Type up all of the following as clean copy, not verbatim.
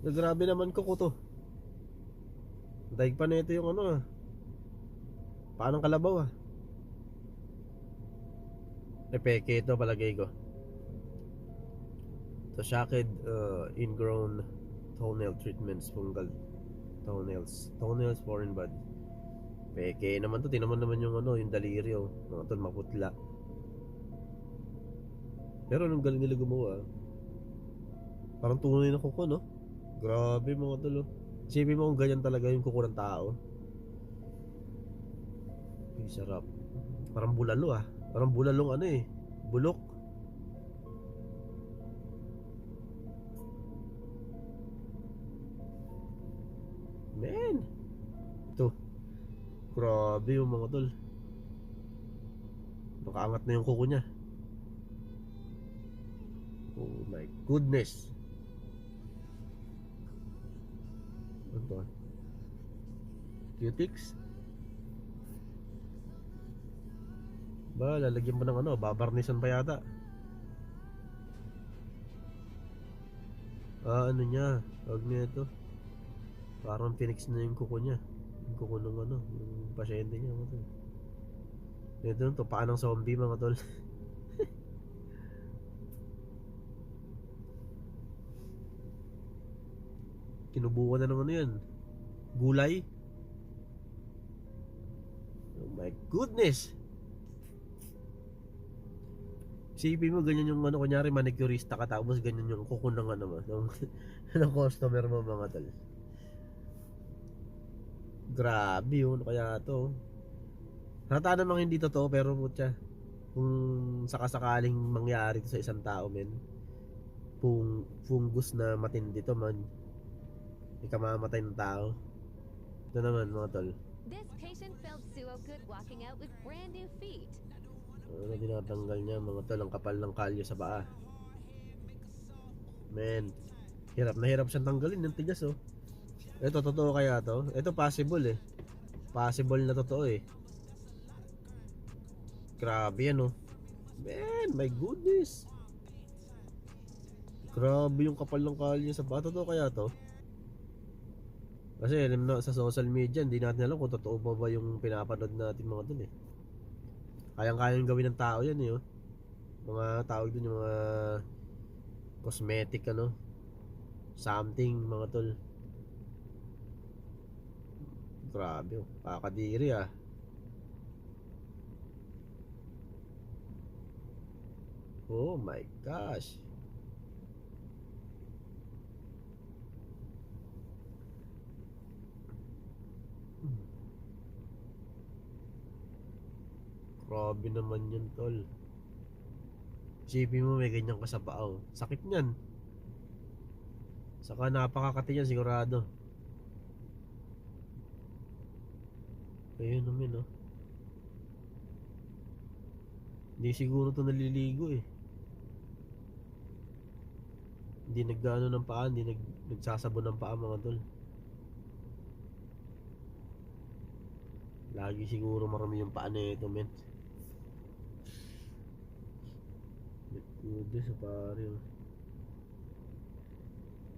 Grabe naman ko to. Daig pa na ito yung ano ah. Paanong kalabaw ah. Peke ito palagay ko. So shocked ingrown toenail treatments, fungal toenails foreign bud. Peke naman to. Tinaman naman yung ano, yung daliri oh. Mga tol maputla. Pero anong galing nila gumawa. Parang tunay na kuko no. Grabe mga tol oh. Isipin mo kung ganyan talaga yung kuko ng tao. Ay sarap. Parang bulalo ah. Parang bulalong ano eh. Bulok. Man. Ito. Grabe yung mga tol. Nakaangat na yung kuko niya. Oh my goodness. Ano to? Cutics? Ba, lalagyan mo ng ano, babarnisan pa yata. Ano niya, tawag niya ito. Parang pinix na yung kuko niya. Yung kuko ng ano, yung pasyente niya mga tol. Ito to, paa ng zombie mga tol. Kinubukan na ng ano yan. Gulay. Oh my goodness. Isipin mo ganyan yung ano, kunyari manicurista ka tapos ganyan yung kuko ng ano mo ng customer mo mga tol. Grabe yun, kaya to. Halata namang hindi totoo pero putya, kung sakasakaling mangyari to sa isang tao men, fungus na matindi to man, ikamamatay ng tao. Ito naman mga tol. This patient felt so good walking out with brand new feet. Ano tinatanggal niya mga tol, ang kapal ng kalyo sa paa. Men, hirap na hirap siyang tanggalin, yung tigas oh. Ito totoo kaya to? Ito possible eh. Possible na totoo eh. Grabe yan oh. Man, my goodness. Grabe yung kapal ng kalyo sa paa. Totoo kaya to? Kasi alam na sa social media, hindi natin alam kung totoo ba yung pinapanood natin mga dun eh. Kayang-kayang gawin ng tao yan eh oh. Mga tawag dun yung mga cosmetic ano, something mga tol. Grabe oh, kakadiri ah. Oh my gosh. Grabe naman yun tol. Isipin mo may ganyan ka sa paa. Sakit niyan. Saka napakakati yan sigurado. Ayun naman oh. Hindi siguro to naliligo eh. Hindi naggaano ng paa. Hindi nagsasabon ng paa mga tol. Lagi siguro marami yung paa na ito men. Goodness pare oh.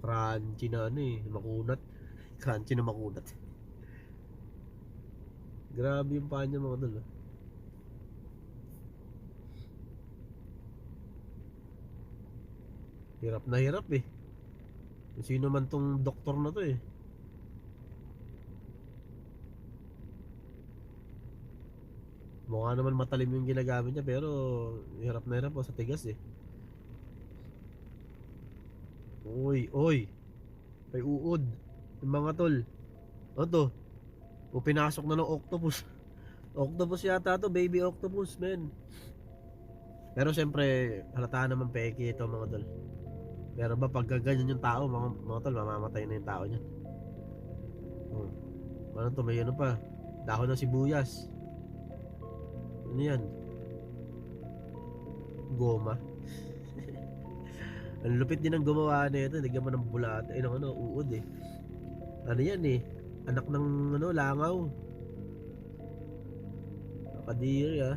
Crunchy na ano eh, makunat. Crunchy na makunat. Grabe yung paa niya mga tol oh. Hirap na hirap eh. Kung sino man tong doktor na to eh. Mukha naman matalim yung ginagamit niya pero hirap na hirap po sa tigas eh. Uy, uy. May uod. Yung mga tol. Ano to? O pinasok na ng octopus. Octopus yata to, baby octopus men. Pero siyempre halata naman peke ito mga tol. Pero ba pag ganyan yung tao mga tol, mamamatay na yung tao niya. Oh. Ano to, may ano pa, dahon ng sibuyas. Ano yan? Goma. Ang lupit din ang gumawa na ito. Nagyan mo ng bulat. Ay ng ano, uod eh. Ano yan eh, anak ng ano, langaw. Nakadiri ah.